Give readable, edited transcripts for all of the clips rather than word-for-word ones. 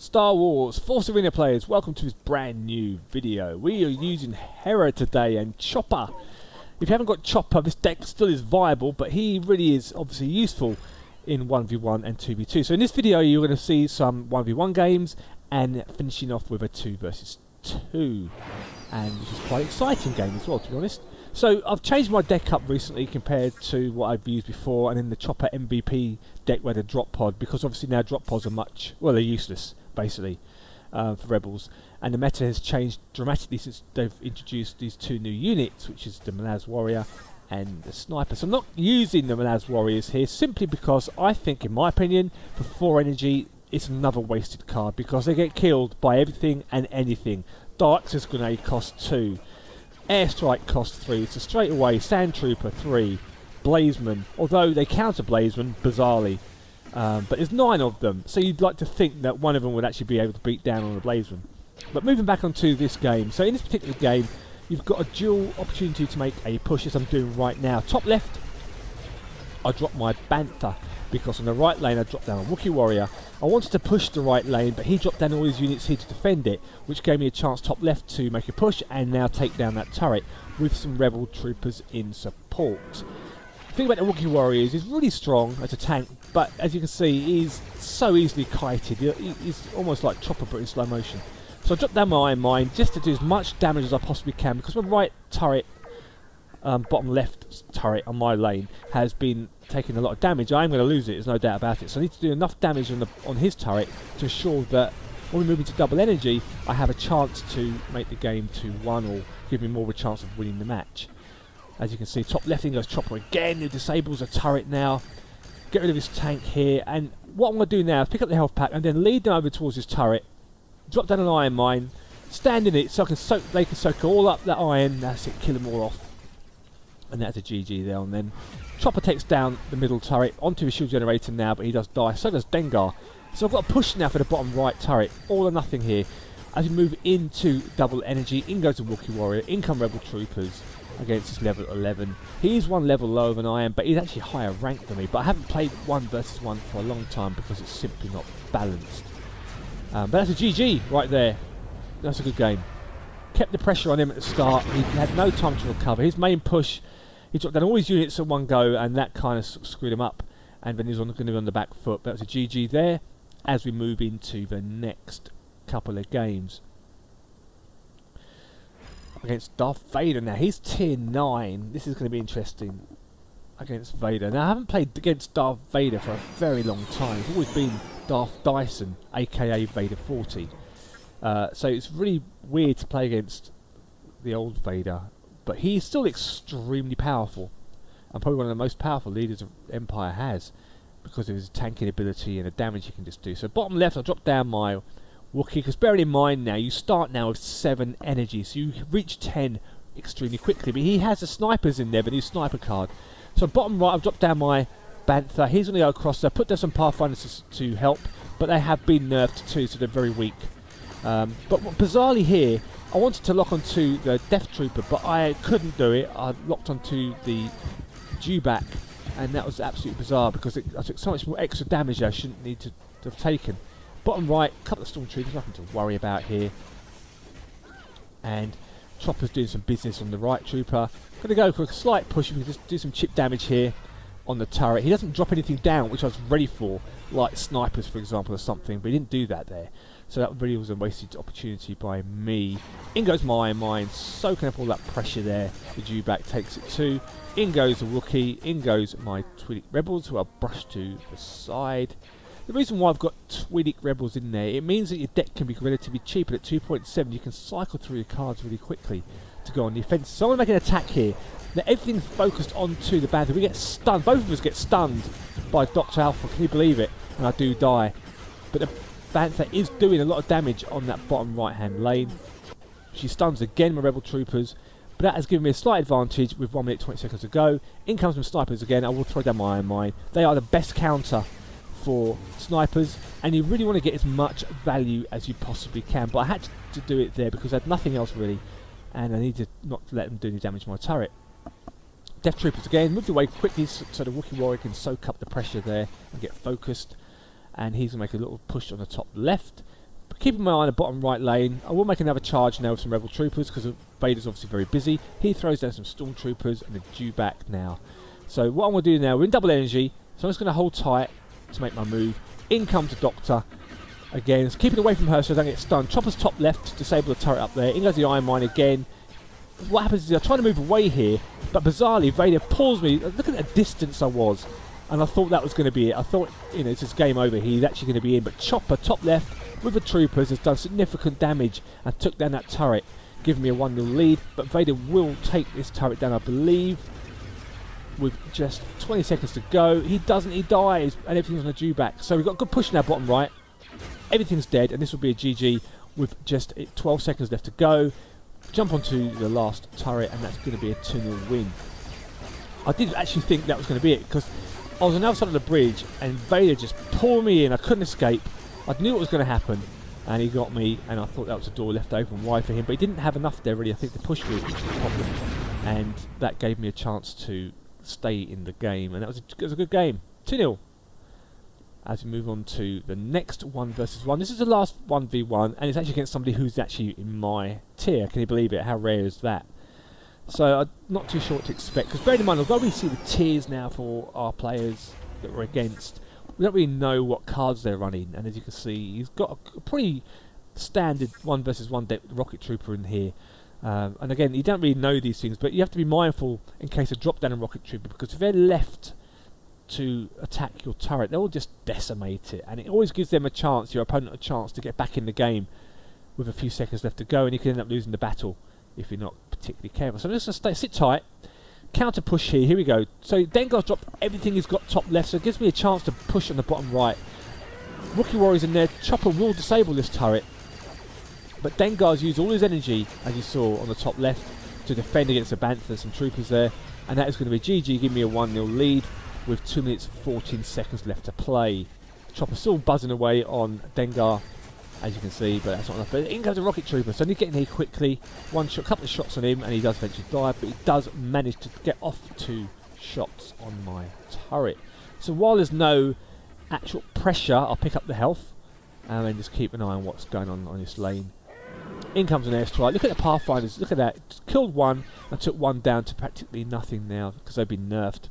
Star Wars Force Arena players, welcome to this brand new video. We are using Hera today and Chopper. If you haven't got Chopper, this deck still is viable, but he really is obviously useful in 1v1 and 2v2. So in this video you're going to see some 1v1 games and finishing off with a 2 versus 2. And which is quite an exciting game as well, to be honest. So I've changed my deck up recently compared to what I've used before, and in the Chopper MVP deck where the drop pod, because obviously now drop pods are much, well, they're useless basically for Rebels, and the meta has changed dramatically since they've introduced these two new units, which is the Malaz Warrior and the Sniper. So I'm not using the Malaz Warriors here simply because I think, in my opinion, for 4 energy it's another wasted card because they get killed by everything and anything. Dark Access Grenade costs 2, Airstrike costs 3, so straight away Sand Trooper 3, Blazeman, although they counter Blazeman bizarrely, but there's 9 of them, so you'd like to think that one of them would actually be able to beat down on the Blazeman. But moving back onto this game, so in this particular game you've got a dual opportunity to make a push, as I'm doing right now. Top left I drop my Bantha because on the right lane I dropped down a Wookiee Warrior. I wanted to push the right lane, but he dropped down all his units here to defend it, which gave me a chance top left to make a push and now take down that turret with some Rebel troopers in support. The thing about the Wookiee Warrior is he's really strong as a tank, but as you can see he's so easily kited. He's almost like Chopper but in slow motion. So I dropped down my Iron Mine just to do as much damage as I possibly can, because my right turret, bottom left turret on my lane has been taking a lot of damage. I am going to lose it, there's no doubt about it. So I need to do enough damage on his turret to ensure that when we move into double energy I have a chance to make the game 2-1 or give me more of a chance of winning the match. As you can see, top left in goes Chopper again, who disables a turret now. Get rid of his tank here, and what I'm going to do now is pick up the health pack and then lead them over towards his turret, drop down an Iron Mine, stand in it so they can soak all up that iron. That's it, kill them all off. And that's a GG there. And then Chopper takes down the middle turret onto his shield generator now, but he does die. So does Dengar. So I've got a push now for the bottom right turret. All or nothing here. As we move into double energy, in goes the Wookiee Warrior. In come Rebel troopers against his level 11. He's one level lower than I am, but he's actually higher ranked than me. But I haven't played 1 versus 1 for a long time because it's simply not balanced. But that's a GG right there. That's a good game. Kept the pressure on him at the start. He had no time to recover. His main push, he dropped down all his units at one go, and that kind of screwed him up. And then he's going to be on the back foot. That was a GG there. As we move into the next couple of games against Darth Vader. Now he's tier 9. This is going to be interesting against Vader. Now I haven't played against Darth Vader for a very long time. It's always been Darth Dyson, aka Vader 40. So it's really weird to play against the old Vader, but he's still extremely powerful and probably one of the most powerful leaders of Empire has, because of his tanking ability and the damage he can just do. So bottom left I'll drop down my Wookiee, because bearing in mind now you start now with 7 energy, so you reach 10 extremely quickly, but he has the snipers in there, but his sniper card. So bottom right I've dropped down my Bantha. He's going to go across there, put down some Pathfinders to help, but they have been nerfed too, so they're very weak. But bizarrely here, I wanted to lock onto the Death Trooper, but I couldn't do it. I locked onto the Dewback, and that was absolutely bizarre because I took so much more extra damage I shouldn't need to have taken. Bottom right, a couple of Stormtroopers, nothing to worry about here. And Chopper's doing some business on the right trooper. Going to go for a slight push, we can just do some chip damage here on the turret. He doesn't drop anything down, which I was ready for, like snipers for example or something, but he didn't do that there. So that really was a wasted opportunity by me. In goes my Iron Mine, soaking up all that pressure there. The Dewback takes it too. In goes the Wookiee, in goes my Twi'lek Rebels, who I'll brush to the side. The reason why I've got Twi'lek Rebels in there, it means that your deck can be relatively cheap, and at 2.7 you can cycle through your cards really quickly to go on the offensive. So I'm going to make an attack here. Now everything's focused onto the Bantha. We get stunned, both of us get stunned by Dr. Alpha, can you believe it? And I do die. But the Bantha is doing a lot of damage on that bottom right hand lane. She stuns again my Rebel troopers, but that has given me a slight advantage with 1 minute 20 seconds to go. In comes some snipers again. I will throw down my Iron Mine. They are the best counter for snipers, and you really want to get as much value as you possibly can, but I had to do it there because I had nothing else really, and I needed not to let them do any damage to my turret. Death Troopers again, moved away quickly so the Wookiee Warrior can soak up the pressure there and get focused, and he's going to make a little push on the top left. But keeping my eye on the bottom right lane, I will make another charge now with some rebel troopers because Vader's obviously very busy. He throws down some stormtroopers and they're due back now. So what I'm going to do now, we're in double energy, so I'm just going to hold tight to make my move. In comes the Doctor. Again, keep it away from her so I don't get stunned. Chopper's top left to disable the turret up there. In goes the iron mine again. What happens is I try to move away here, but bizarrely Vader pulls me. Look at the distance I was, and I thought that was going to be it. I thought, you know, it's just game over here. He's actually going to be in, but Chopper top left with the troopers has done significant damage and took down that turret, giving me a 1-0 lead. But Vader will take this turret down, I believe, with just 20 seconds to go. He doesn't. He dies, and everything's on a due back. So we've got good push now, bottom right. Everything's dead, and this will be a GG with just 12 seconds left to go. Jump onto the last turret, and that's going to be a 2-0 win. I did actually think that was going to be it, because I was on the other side of the bridge, and Vader just pulled me in. I couldn't escape. I knew what was going to happen, and he got me, and I thought that was a door left open wide for him, but he didn't have enough there, really, I think, to push me, which was the problem. And that gave me a chance to stay in the game, and it was a good game. 2-0. As we move on to the next 1 versus 1. This is the last 1v1, and it's actually against somebody who's actually in my tier. Can you believe it? How rare is that? So I'm not too sure what to expect, because bear in mind, although we see the tiers now for our players that we're against, we don't really know what cards they're running. And as you can see, he's got a pretty standard 1 versus 1 rocket trooper in here. And again, you don't really know these things, but you have to be mindful in case of drop down a rocket trooper, because if they're left to attack your turret, they'll just decimate it, and it always gives them a chance, your opponent a chance to get back in the game with a few seconds left to go, and you can end up losing the battle if you're not particularly careful. So I'm just going to sit tight, counter push here we go. So Dengar's dropped everything he's got top left, so it gives me a chance to push on the bottom right. Rookie Warrior's in there. Chopper will disable this turret, but Dengar's used all his energy, as you saw on the top left, to defend against the Bantha and some troopers there, and that is going to be GG, give me a 1-0 lead with 2 minutes 14 seconds left to play. Chopper still buzzing away on Dengar, as you can see, but that's not enough. But in goes a rocket trooper, so I need to get in here quickly. One shot, couple of shots on him, and he does eventually die, but he does manage to get off 2 shots on my turret. So while there's no actual pressure, I'll pick up the health and then just keep an eye on what's going on this lane. In comes an airstrike. Look at the Pathfinders, look at that. Just killed one and took one down to practically nothing now, because they've been nerfed.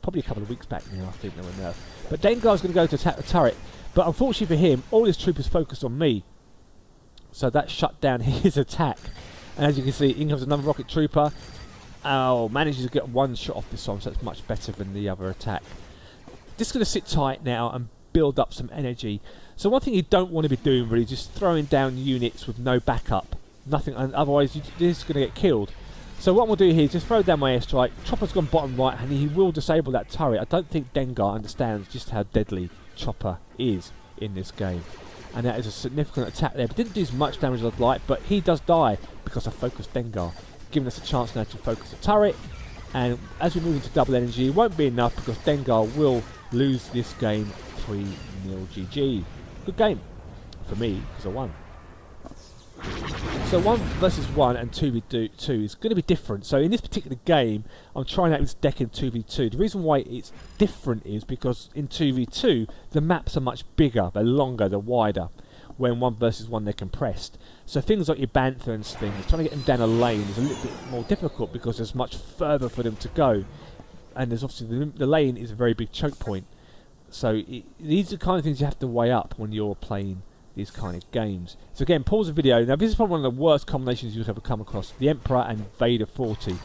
Probably a couple of weeks back now, I think they were nerfed. But Dengar's going to go to attack the turret, but unfortunately for him, all his troopers focused on me, so that shut down his attack. And as you can see, in comes another rocket trooper. Oh, manages to get 1 shot off this one, so that's much better than the other attack. Just going to sit tight now and build up some energy. So one thing you don't want to be doing really is just throwing down units with no backup, nothing, and otherwise you're just going to get killed. So what we'll do here is just throw down my airstrike. Chopper's gone bottom right, and he will disable that turret. I don't think Dengar understands just how deadly Chopper is in this game, and that is a significant attack there. But didn't do as much damage as I'd like, but he does die because I focused Dengar, giving us a chance now to focus the turret. And as we move into double energy, it won't be enough because Dengar will lose this game 3-0 GG. Good game for me because I won. So 1 versus 1 and 2v2 is going to be different. So in this particular game, I'm trying out this deck in 2v2. The reason why it's different is because in 2v2, the maps are much bigger, they're longer, they're wider. When 1 versus 1, they're compressed. So things like your Bantha and things, trying to get them down a lane is a little bit more difficult because there's much further for them to go. And there's obviously the lane is a very big choke point. So these are the kind of things you have to weigh up when you're playing these kind of games. So again, pause the video. Now this is probably one of the worst combinations you've ever come across. The Emperor and Vader 40.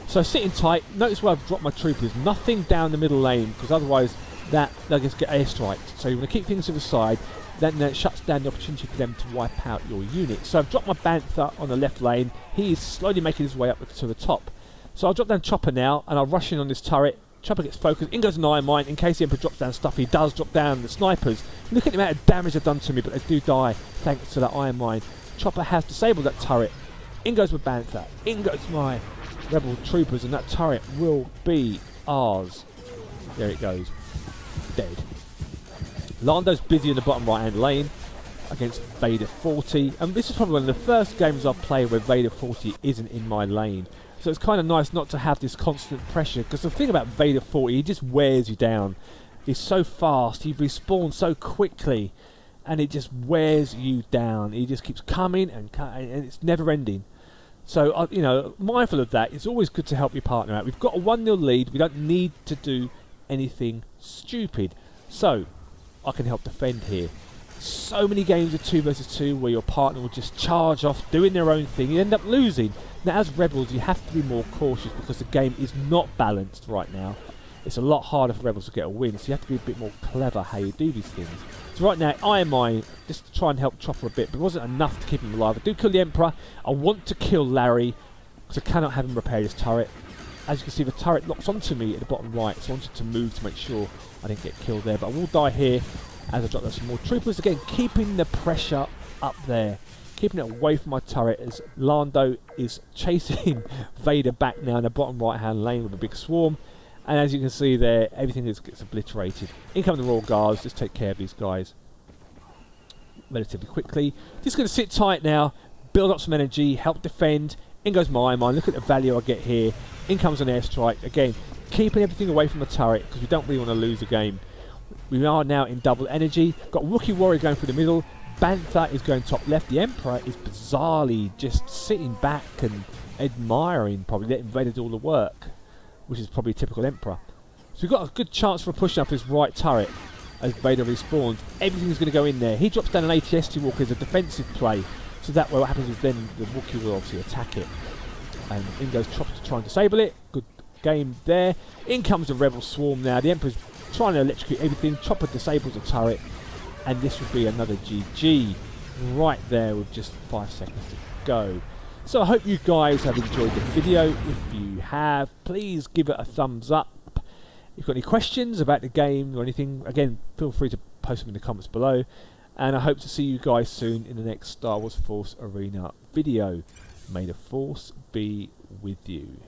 So sitting tight, notice where I've dropped my troopers. Nothing down the middle lane, because otherwise they'll just get airstriked. So you want to keep things to the side, then it shuts down the opportunity for them to wipe out your unit. So I've dropped my Bantha on the left lane. He is slowly making his way up to the top. So I'll drop down Chopper now, and I'll rush in on this turret. Chopper gets focused, in goes an iron mine. In case the Emperor drops down stuff, he does drop down the snipers. Look at the amount of damage they've done to me, but they do die thanks to that iron mine. Chopper has disabled that turret. In goes my Bantha. In goes my rebel troopers, and that turret will be ours. There it goes. Dead. Lando's busy in the bottom right hand lane against Vader 40. And this is probably one of the first games I've played where Vader 40 isn't in my lane. So it's kind of nice not to have this constant pressure, because the thing about Vader 40, he just wears you down. He's so fast, he respawns so quickly, and it just wears you down. He just keeps coming and it's never ending. So, you know, mindful of that, it's always good to help your partner out. We've got a 1-0 lead. We don't need to do anything stupid. So, I can help defend here. So many games of 2 versus 2 where your partner will just charge off doing their own thing. You end up losing. Now, as Rebels, you have to be more cautious because the game is not balanced right now. It's a lot harder for Rebels to get a win, so you have to be a bit more clever how you do these things. So right now, I am just to try and help Chopper a bit, but it wasn't enough to keep him alive. I do kill the Emperor. I want to kill Larry, because I cannot have him repair his turret. As you can see, the turret locks onto me at the bottom right, so I wanted to move to make sure I didn't get killed there. But I will die here as I drop down some more troopers. Again, keeping the pressure up there. Keeping it away from my turret as Lando is chasing Vader back now in the bottom right-hand lane with a big swarm. And as you can see there, everything gets obliterated. In come the Royal Guards. Just take care of these guys relatively quickly. Just going to sit tight now, build up some energy, help defend. In goes my mine. Look at the value I get here. In comes an airstrike. Again, keeping everything away from the turret because we don't really want to lose the game. We are now in double energy. Got Wookiee Warrior going through the middle. Bantha is going top left. The Emperor is bizarrely just sitting back and admiring, probably letting Vader do all the work, which is probably typical Emperor. So we've got a good chance for a push up his right turret as Vader respawns. Everything's going to go in there. He drops down an ATST Walker as a defensive play. So that way what happens is then the Wookiee will obviously attack it. And in goes Chopper to try and disable it. Good game there. In comes the Rebel Swarm now. The Emperor's trying to electrocute everything. Chopper disables the turret. And this would be another GG right there with just 5 seconds to go. So I hope you guys have enjoyed the video. If you have, please give it a thumbs up. If you've got any questions about the game or anything, again, feel free to post them in the comments below. And I hope to see you guys soon in the next Star Wars Force Arena video. May the Force be with you.